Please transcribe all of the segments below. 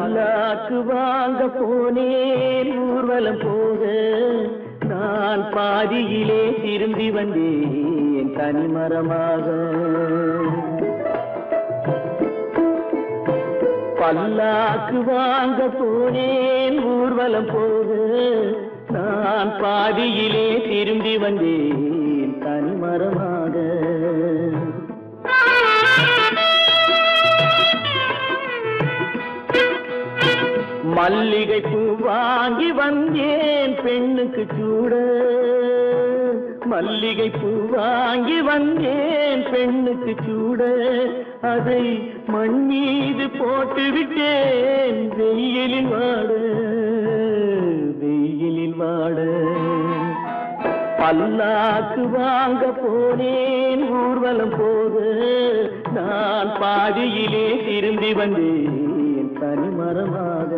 பல்லாக்கு வாங்க போனேன் ஊர்வலம் போக, நான் பாதியிலே திரும்பி வந்தேன் தனிமரமாக. பல்லாக்கு வாங்க போனேன் ஊர்வலம் போக, நான் பாதியிலே திரும்பி வந்தேன் தனிமரமாக. மல்லிகை பூ வாங்கி வந்தேன் பெண்ணுக்கு சூட, மல்லிகை பூ வாங்கி வந்தேன் பெண்ணுக்கு சூட, அதை மண் மீது போட்டு விட்டேன் வெயிலில் வாட, வெயிலில் வாட. பல்லாக்கு வாங்க போனேன் ஊர்வலம் போக, நான் பாதியிலே திரும்பி வந்தேன் தனிமரமாக.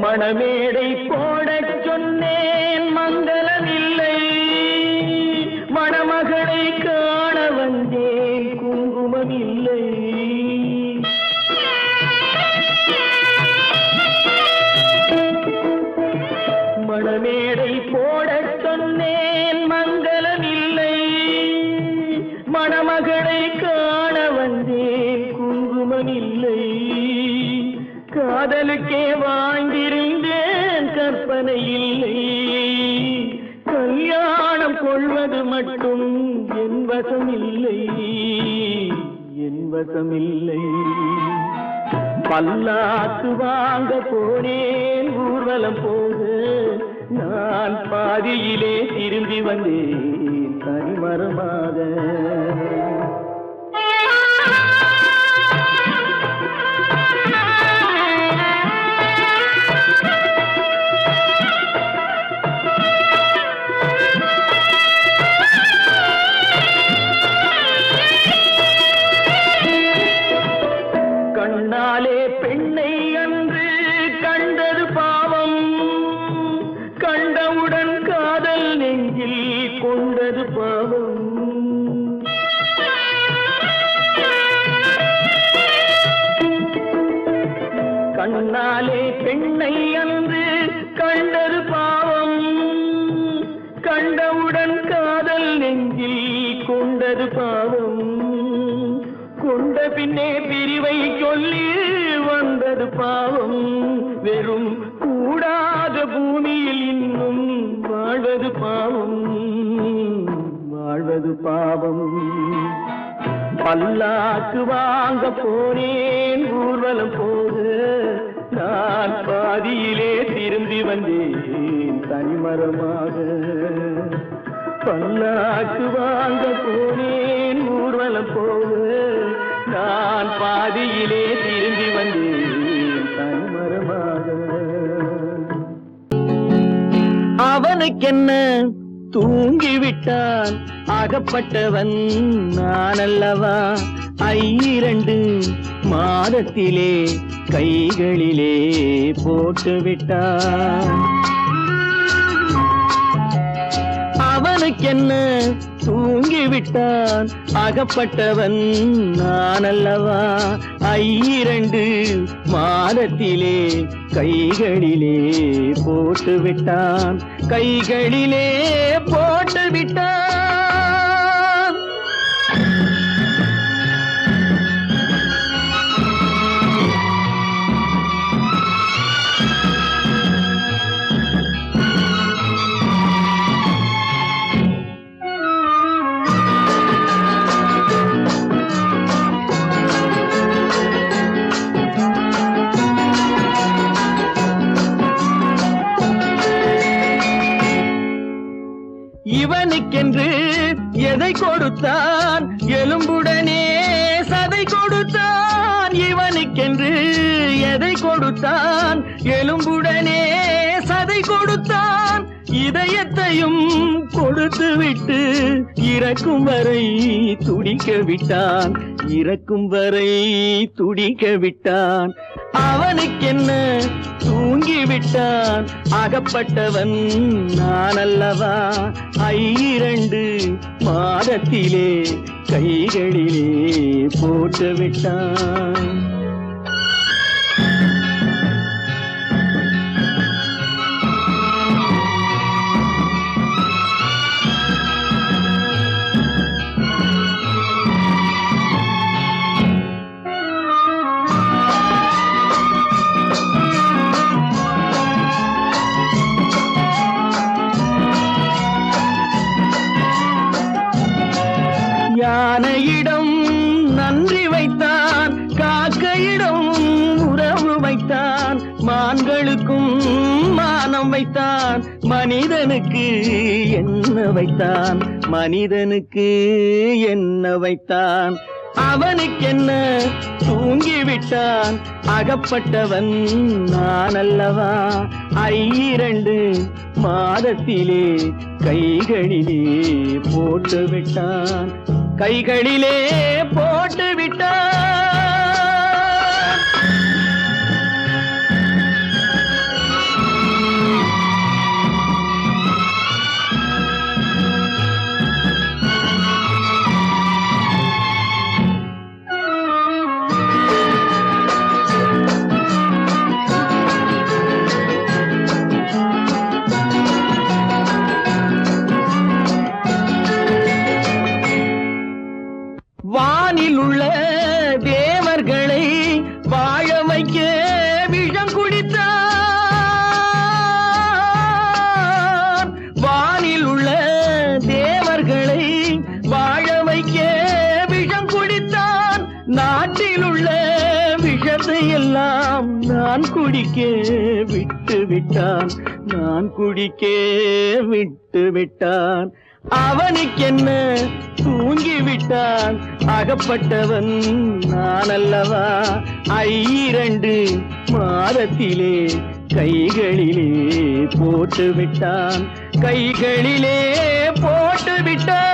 மணமேடை போடச் சொன்னேன் மங்களமில்லை, மணமகளை காண வந்தேன் குங்குமமில்லை. மணமேடை போடச் சொன்னேன் மங்களமில்லை, மணமகளை காண வந்தேன் குங்குமமில்லை. காதலுக்கே வாழ்ந்திருந்தேன் கற்பனை இல்லை, கல்யாணம் கொள்வது மட்டும் என் வசமில்லை, என் வசமில்லை. பல்லாக்கு வாங்க போனேன் ஊர்வலம் போக, நான் பாதியிலே திரும்பி வந்தேன் தனிமரமாக. கண்ணாலே பெண்ணை அன்று கண்டது பாவம், கண்டவுடன் காதல் நெஞ்சில் கொண்டது பாவம். கண்ணாலே பெண்ணை அன்று கண்டது பாவம், கண்டவுடன் காதல் நெஞ்சில் கொண்டது பாவம். கொண்ட பின்னே பிரிவை சொல்லி வந்தது பாவம், வெறும் கூடாத பூமியில் இன்னும் வாழ்வது பாவம், வாழ்வது பாவம். பல்லாக்கு வாங்க போனேன் ஊர்வலம் போக, நான் பாதியிலே திரும்பி வந்தேன் தனிமரமாக. பல்லாக்கு வாங்க போனேன் ஊர்வலம் போக, நான் பாதியிலே திரும்பி வந்தேன் தனிமரமாக. அவனுக்கென்ன தூங்கிவிட்டான் அகப்பட்டவன் நான் அல்லவா, 2 மாதத்திலே கைகளிலே போட்டு விட்டான். அவனுக்கென்ன தூங்கிவிட்டான் அகப்பட்டவன் நான் அல்லவா, 2 மாதத்திலே கைகளிலே போட்டு விட்டான், கைகளிலே போட்டு விட்டான். இவனுக்கென்று எதை கொடுத்தான் எலும்புடனே சதை கொடுத்தான், இவனுக்கென்று எதை கொடுத்தான் எலும்புடனே சதை கொடுத்தான். இதயத்தையும் கொடுத்து விட்டு இறக்கும் வரை துடிக்க விட்டான், இறக்கும் வரை துடிக்க விட்டான். அவனுக்கென்ன தூங்கிவிட்டான். அகப்பட்டவன் நான் அல்லவா. 2 மாதத்திலே கைகளிலே போட்டு விட்டான். யானையிடம் நன்றி வைத்தான், காக்கையிடம் உறவு வைத்தான், மான்களுக்கும் மானம் வைத்தான், மனிதனுக்கு என்ன வைத்தான், மனிதனுக்கு என்ன வைத்தான். அவனுக்கென்ன தூங்கிவிட்டான். அகப்பட்டவன் நான் அல்லவா. 2 மாதத்திலே கைகளிலே போட்டு விட்டான். கைகளிலே போட்டு விட்டான். வானில் உள்ள தேவர்களை வாழ வைக்க விஷம் குடித்தான். வானில் உள்ள தேவர்களை வாழ வைக்க விஷம் குடித்தான். நாட்டில் உள்ள விஷத்தை எல்லாம் நான் குடிக்க விட்டு விட்டான். நான் குடிக்க விட்டு விட்டான். அவனுக்கென்ன தூங்கிவிட்டான். அகப்பட்டவன் நான் அல்லவா. 2 மாதத்திலே கைகளிலே போட்டு விட்டான். கைகளிலே போட்டு விட்டான்.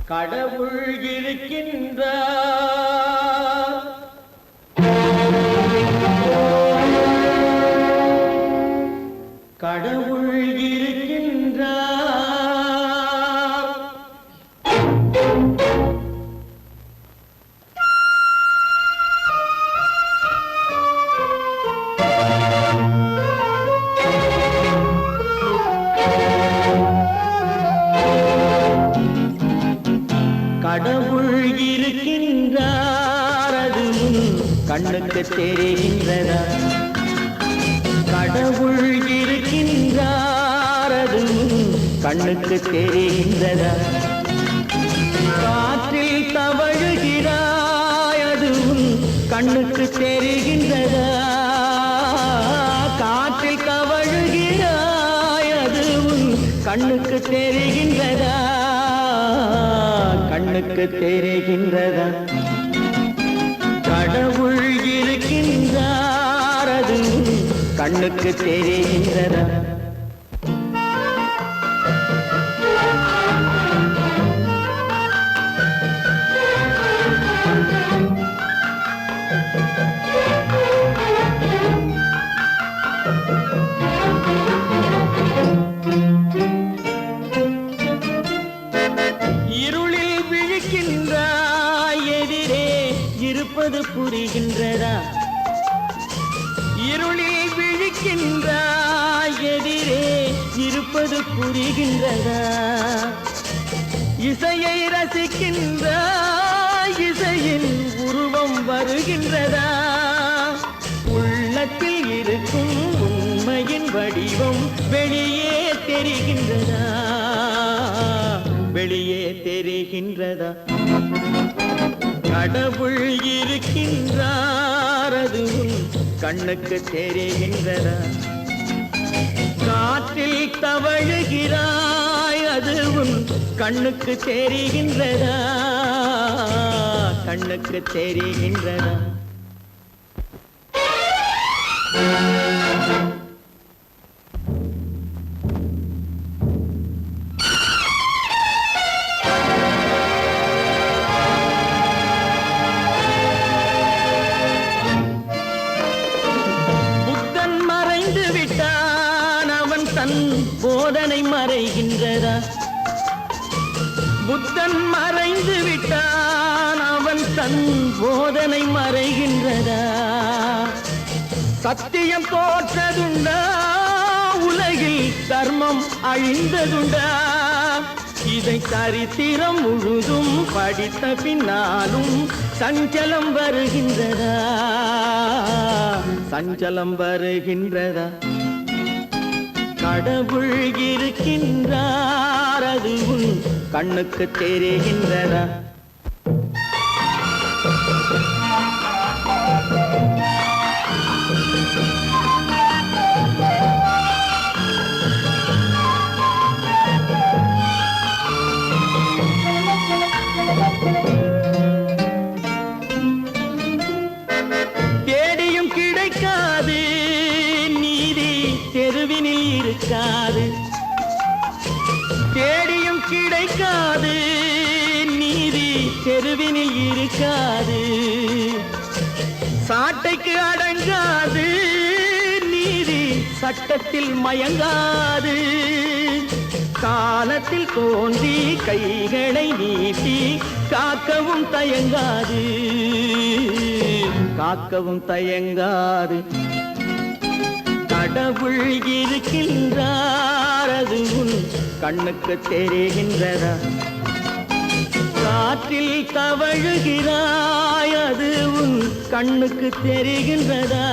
கடவுள் இருக்கின்றார். கடவுள் இருக்கின்றார். கடவுள் இருக்கின்றார். அது கண்ணுக்கு தெரிகின்றதா. கடவுள் இருக்கின்றார். அது கண்ணுக்கு தெரிகின்றதா. காற்றில் தவழுகிறாய். அது கண்ணுக்கு தெரிகின்றதா. காற்றில் தவழுகிறாய். அது கண்ணுக்கு தெரிகின்றதா. கண்ணுக்கு தெரிகின்றதா. கடவுள் இருக்கின்றார். அது கண்ணுக்கு தெரிகின்றதா. இருளில் விழிக்கின்றாய். எதிரே இருப்பது புரிகின்றதா. இருளில் விழிக்கின்றாய். எதிரே இருப்பது புரிகின்றதா. இசையை ரசிக்கின்றாய். இசையின் உருவம் வருகின்றதா. உள்ளத்தில் இருக்கும் உண்மையின் வடிவம் வெளியே தெரிகின்றதா. வெளியே தெரிகின்றதா. கடவுள் இருக்கின்றார். அது கண்ணுக்கு தெரிகின்றதா. காற்றில் தவழுகிறாய். அது கண்ணுக்கு தெரிகின்றதா. கண்ணுக்கு தெரிகின்றதா? புத்தன் மறைந்து விட்டான், அவன் தன் போதனை மறைகின்றதா? புத்தன் மறைந்து விட்டான், அவன் தன் போதனை மறைகின்றதா? சத்தியம் தோற்றதுண்டா? உலகில் தர்மம் அழிந்ததுண்டா? இதை சரித்திரம் முழுதும் படித்த பின்னாலும் சஞ்சலம் வருகின்றதா? சஞ்சலம் வருகின்றதா? கடவுள் இருக்கின்றார், அது உன் கண்ணுக்கு தெரிகின்றதா? தேடியும் கிடைக்காது நீதி, தெருவினில் இருக்காது. தேடியும் கிடைக்காது நீதி, தெருவினில் இருக்காது. சாட்டைக்கு அடங்காது நீதி, சட்டத்தில் மயங்காது. காலத்தில் தோன்றி கைகளை நீட்டி காக்கவும் தயங்காது, காக்கவும் தயங்காது. கடவுள் இருக்கின்றார், அது உன் கண்ணுக்கு தெரிகின்றதா? காற்றில் தவழுகிறாய், அது உன் கண்ணுக்கு தெரிகின்றதா?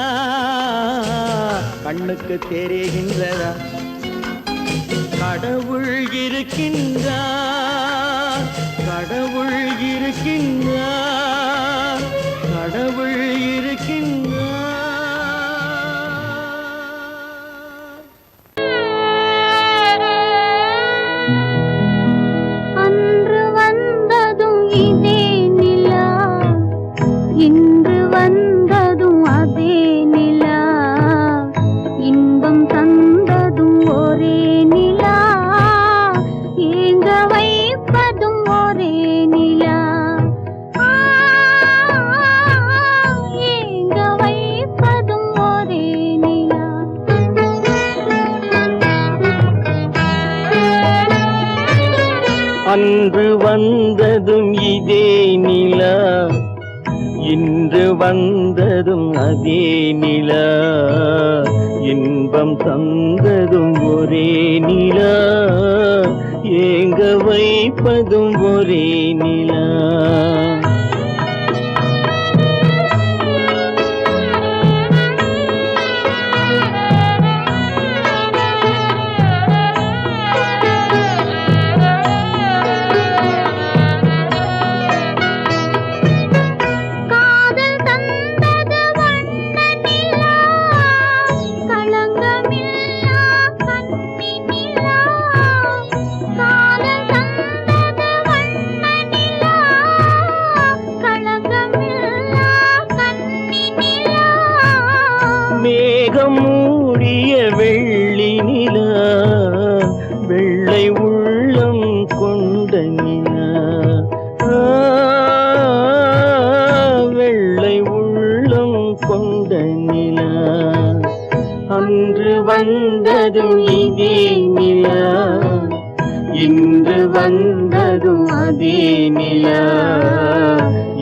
கண்ணுக்கு தெரிகின்றதா? கடவுள் இருக்கின்றார், கடவுள் இருக்கின்றார், கடவுள் இருக்கின்றார். அன்று வந்ததும் இதே நிலா, இன்று வந்ததும் அதே நிலா, இன்பம் தந்ததும் ஒரே நிலா, ஏங்க வைப்பதும் ஒரே நிலா, ஏங்க வைப்பதும் ஒரே நிலா. அன்று வந்ததும் இதே நிலா, இன்று வந்ததும் அதே நிலா, இன்பம் தந்ததும் ஒரே நிலா, ஏங்க வைப்பதும் ஒரே நிலா. காதல் தந்தது வண்ண நிலா, களங்கமில்லா கன்னி நிலா. காதல் தந்தது வண்ண நிலா, களங்கமில்லா கன்னி நிலா. மேகம் மூடிய வெள்ளி நிலா, வெள்ளை உள்ளம் கொண்ட நிலா, வெள்ளை உள்ளம் கொண்ட நிலா. அன்று வந்ததும் இதே நிலா, இன்று வந்ததும் அதே நிலா,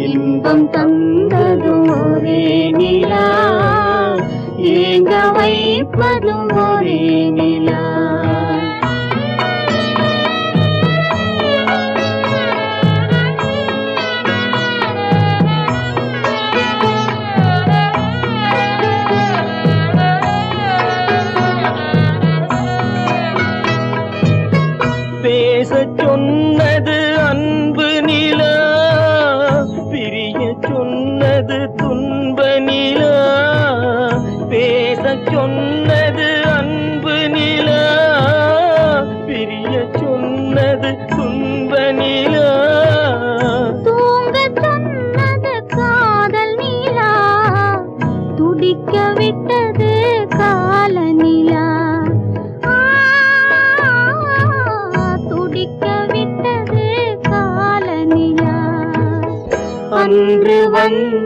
இன்பம் தந்ததும் ஒரே நிலா, ஏங்க வைப்பதும் ஒரே நிலா. பேசச் சொன்னது அன்பு நிலா, பிரிய சொன்னது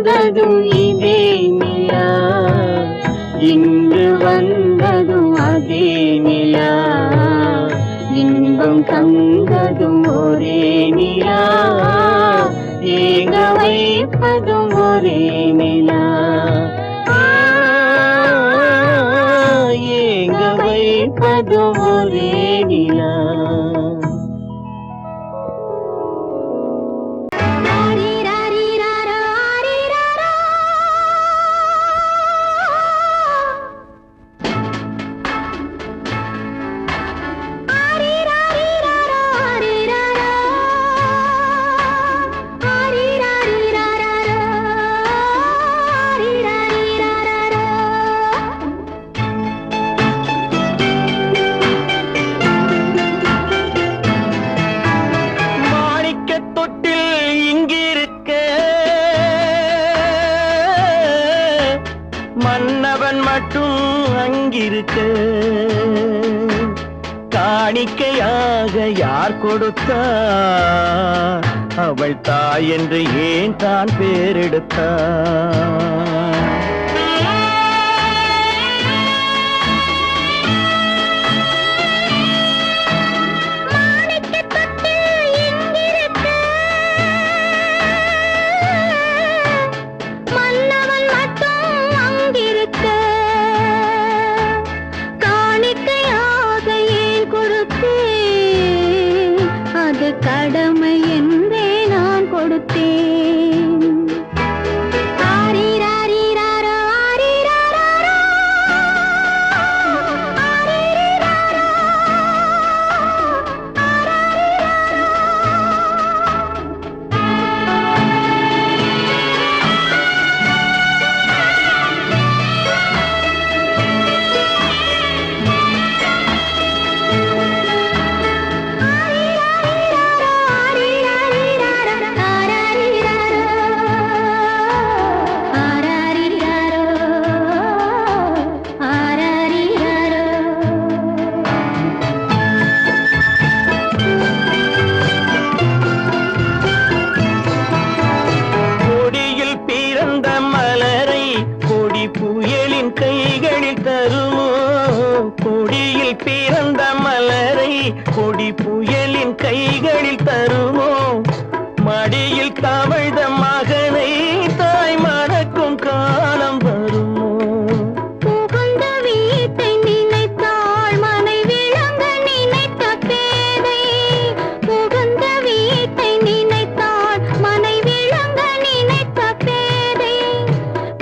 வந்ததும் இதே நிலா, இன்று வந்ததும் அதே நிலா, இன்பம் தந்ததும் ஒரே நிலா, ஏங்க வைப்பதும் ஒரே நிலா, ஏங்க வைப்பதும் ஒரே நிலா. மன்னவன் மட்டும் அங்கிருக்க, காணிக்கையாக யார் கொடுத்தார், அவள் தாய் என்று ஏன் தான் பேரெடுத்தார். கடமை என்றே நான் கொடுத்தேன். ஆரிராரிராரா, ஆரிராரா, ஆரிராரா, புயலின் கைகளில் தருமோ, கொடியில் பிறந்த மலரை கொடி புயலின் கைகளில் தருமோ, மடியில் தவழ்ந்த மகனை தாய் மறக்கும் காலம் வருமோ. புகுந்த வீட்டை நினைத்தாள் மனை விளங்க நினைத்த பேதை, புகுந்த வீட்டை நினைத்தாள் மனை விளங்க நினைத்த பேதை,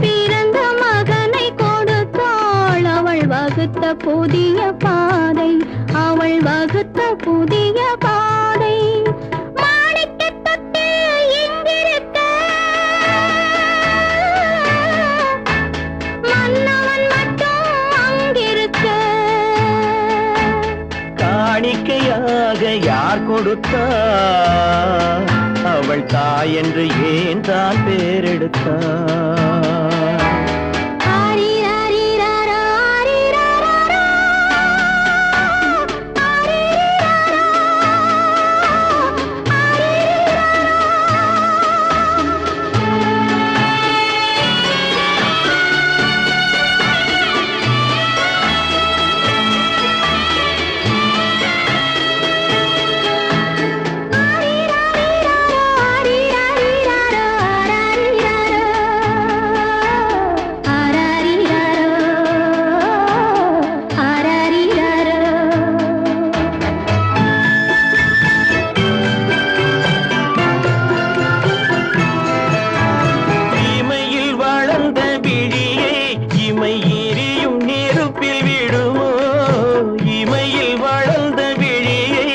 பிறந்த மகனை கொடுத்தாள் அவள் வகுத்த புதிய பாதை, அவள் வகுத்த புதிய பாதை. மாணிக்கத் தொட்டில் இங்கிருக்க, மன்னவன் மட்டும் அங்கிருக்க, காணிக்கையாக யார் கொடுத்தார், அவள் தாய் என்று ஏன் தான் பேரெடுத்தார். ஆரிராரிராரா, ஆரிராரா, ஆரிராரா, இமையில் வளர்ந்த விழியை இமை எரியும் நெருப்பில் விடுமோ, இமையில் வளர்ந்த விழியை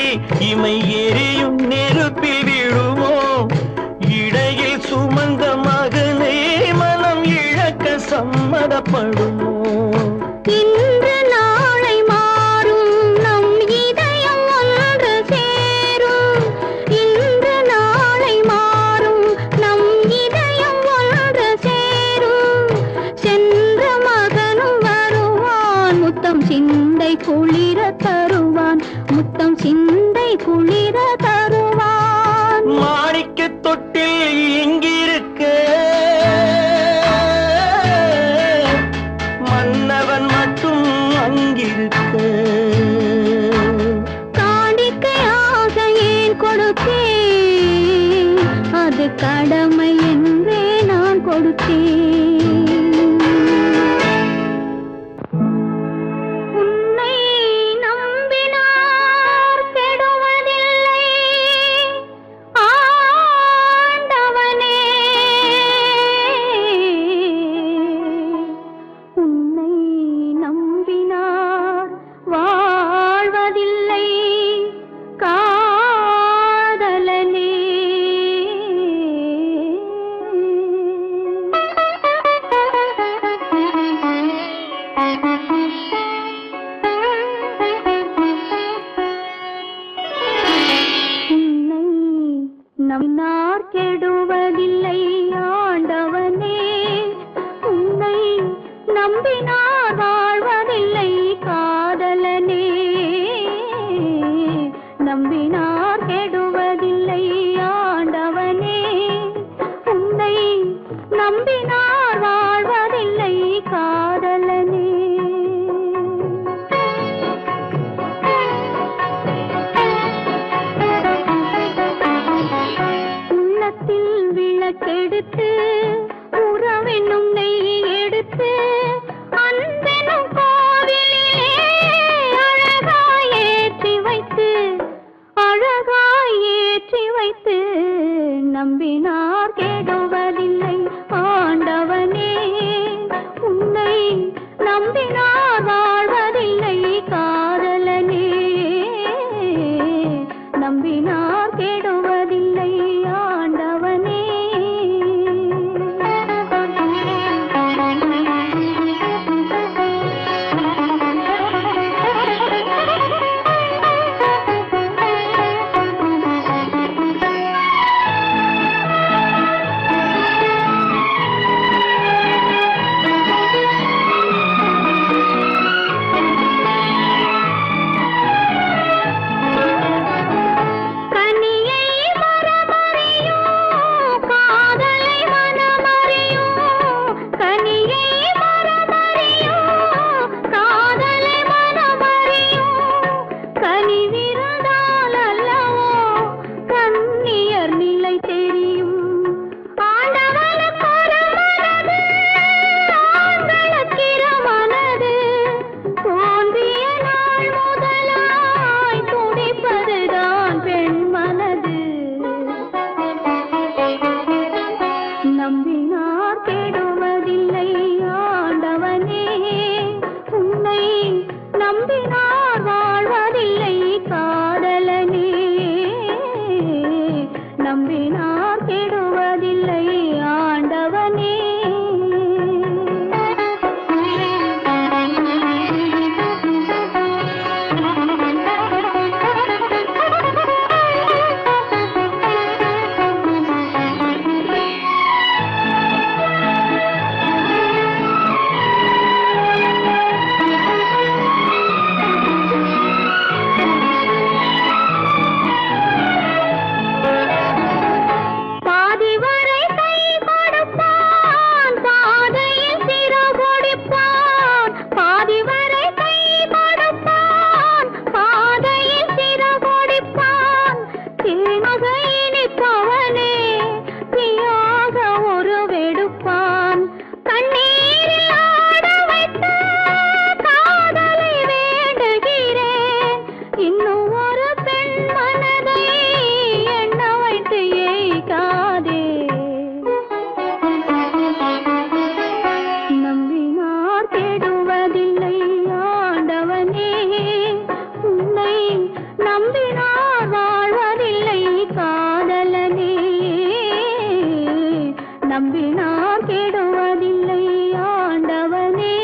இமை எரியும் நெருப்பில் விடுமோ, இடையில் சுமந்த மகனை மனம் இழக்க சம்மதப்படுமோ. இன்று நாளை மாறும் நம் இதயம் ஒன்று சேரும், இன்று நாளை மாறும் நம் இதயம் ஒன்று சேரும், சென்ற மகனும் வருவான் முத்தம் சிந்தை குளிர தருவான், முத்தம் சிந்தை குளிர தருவான். மாணிக்கத் தொட்டில் இங்கிருக்க, நம்பினார் கெடுவதில்லை ஆண்டவனே. உன்னை நம்பினார் வாழ்வதில்லை காதலனே. உள்ளத்தில் விளக்கெடுத்து உறவென்னும் நெய் எடுத்து அன்பெனும் கோவிலிலே அழகாய் ஏற்றி வைத்து நம்பினார் கெடுவதில்லை ஆண்டவனே. உன்னை நம்பினார் வாழ்வதில்லை காதலனே. நம்பினார் கெடுவதில்லை ஆண்டவனே. நம்பினார் கெடுவதில்லை ஆண்டவனே. உன்னை நம்பினார் வாழ்வதில்லை காதலனே. நம்பினார் கெடுவதில்லை ஆண்டவனே. நம்பினார் வாழ்வதில்லை காதலனே. நம்பினார் கெடுவதில்லை ஆண்டவனே.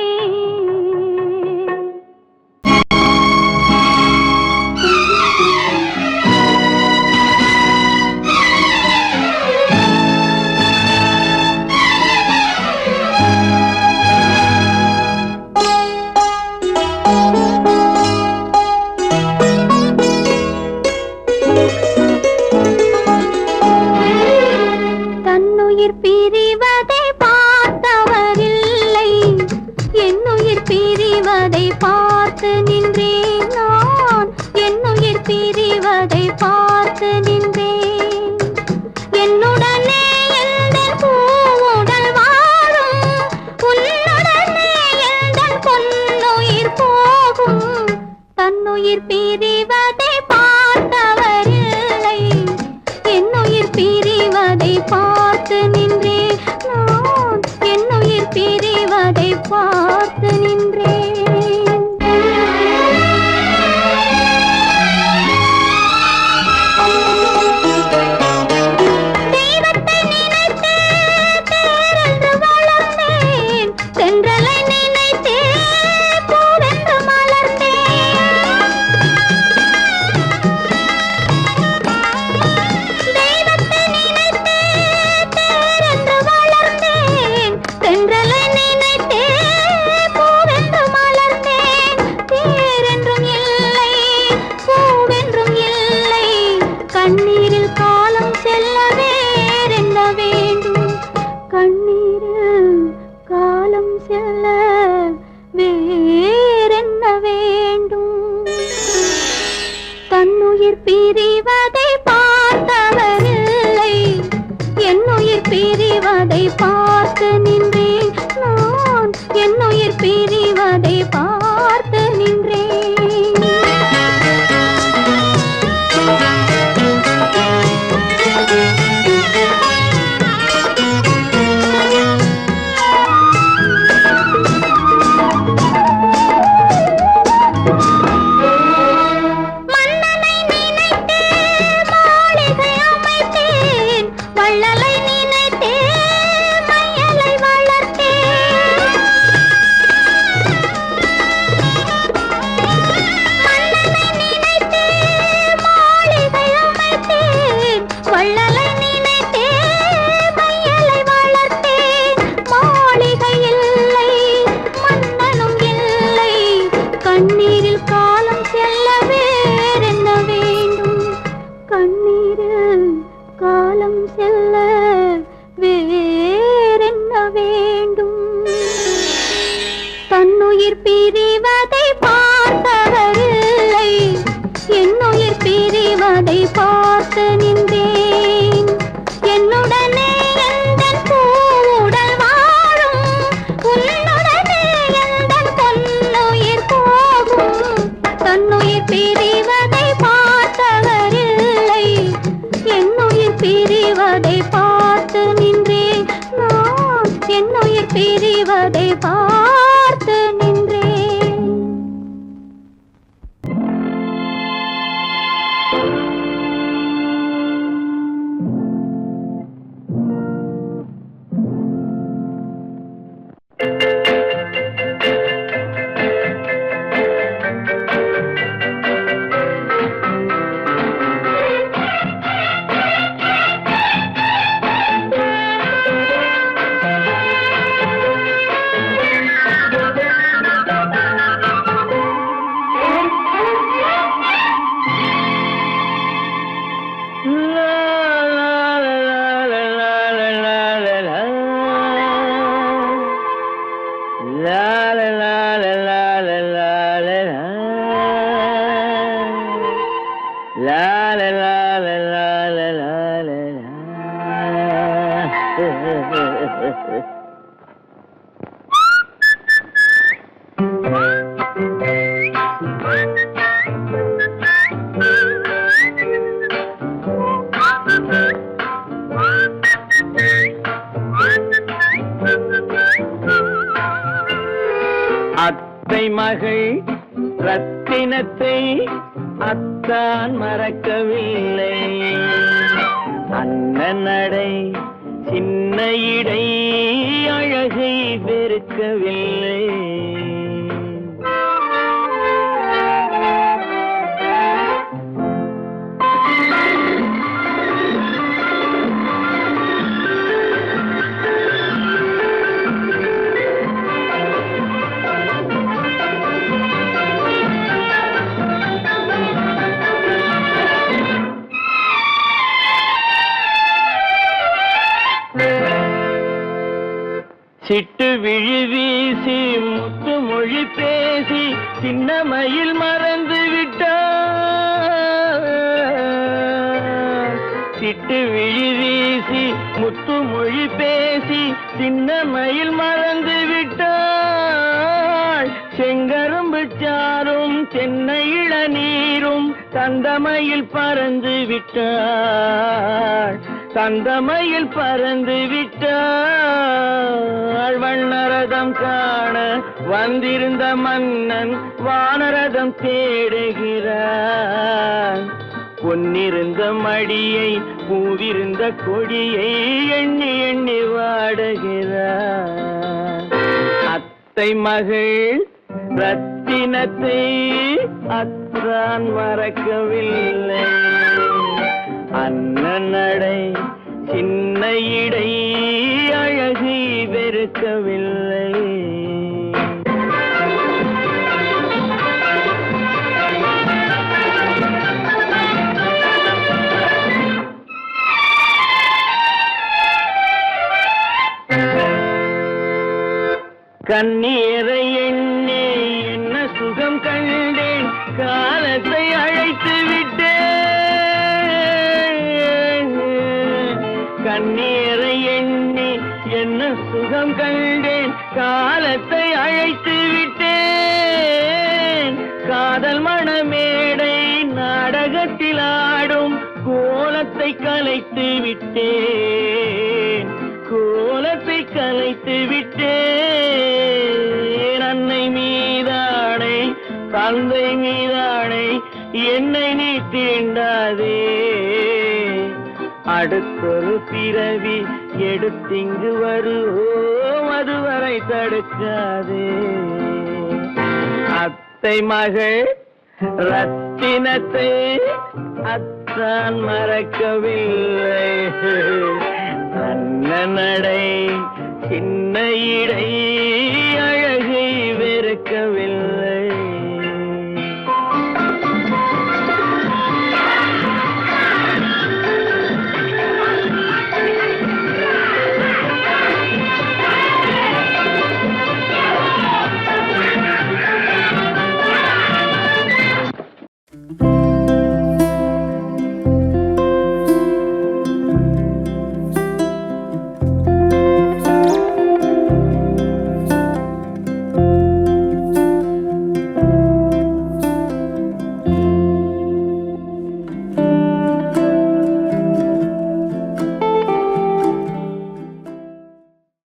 தன்னுயிர் பிரிவதை பார்த்தவரில்லை, என்னுயிர் பிரிவதை பார்த்து நின்றேன் நான். என்னுயிர் பிரிவதை பார்த்து நின்றேன். என்னுடனே எந்தன் பூவுடல் வாழும், உன்னுடனே எந்தன் பொன்னுயிர் போகும். தன்னுயிர் பிரிவதை பார்த்தவரில்லை, என்னுயிர் பிரிவதை பார்த்து நின்றேன் நான். என்னுயிர் பிரிவதை பார்த்து நின்றேன். தெய்வத்தை நினைத்து தேர்ந்து வளர்ந்தேன், தென்றலை நினைத்தே பூவென்று மலர்ந்தேன். என்னுயிர் பிரிவதை பார்த்தவரில்லை என்னுயிர் பிரிவதை பார்த்து நின்றேன் நான் என்னுயிர் பிரிவதை பார்த்து நின்றேன் தன்னுயிர் பிரிவதை பார்த்தவரில்லை என்னுயிர் பிரிவதை பார்த்து நின்றேன் என்னுடனே எந்தன் பூவுடல் வாழும் உன்னுடனே எந்தன் பொன்னுயிர் போகும் தன்னுயிர் பிரிவதை பார்த்தவரில்லை என்னுயிர் பிரிவதை பார்த்து நின்றேன் நான் என்னுயிர் பிரிவதை பார்த்து நின்றேன் அத்தை மகள் ரத்தினத்தை அத்தான் மறக்கவில்லை அண்ணன் நடை சின்ன இடை அழகை வெறுக்கவில்லை சிட்டு விழி வீசி முத்து மொழி பேசி சின்னமையில் மறந்து விட்டார் சிட்டு விழி வீசி முத்து மொழி பேசி சின்னமையில் மறந்து விட்டாள் செங்கரும்பு சாரும் சென்னை இளநீரும் தந்தமையில் பறந்து விட்டாள் தந்தமையில் பறந்து விட்டாள் வண்ணரதம் காண வந்திருந்த மன்னன் வானரதம் தேடுகிறார் பொன்னிருந்த மடியை பூவிருந்த கொடியை எண்ணி எண்ணி வாடுகிறார் அத்தை மகள் ரத்தினத்தை அத்தான் மறக்கவில்லை அண்ணன் நடை சின்ன இடை அழகை வெறுக்கவில்லை கண்ணீரை எண்ணி என்ன சுகம் கண்டேன் காலத்தை அழைத்து விட்டேன் காலத்தை அழைத்து விட்டேன் காதல் மணமேடை நாடகத்தில் ஆடும் கோலத்தை கலைத்து விட்டேன் கோலத்தை கலைத்து விட்டேன் அன்னை மீதானை தந்தை மீதானை என்னை நீ தீண்டாதே அடுத்தொரு பிறவி எடுத்திங்கு வருவோம் அதுவரை தடுக்காதே அத்தை மகள் ரத்தினத்தை அத்தான் மறக்கவில்லை நல்ல நடை சின்ன இடை அழகை வெறுக்கவில்லை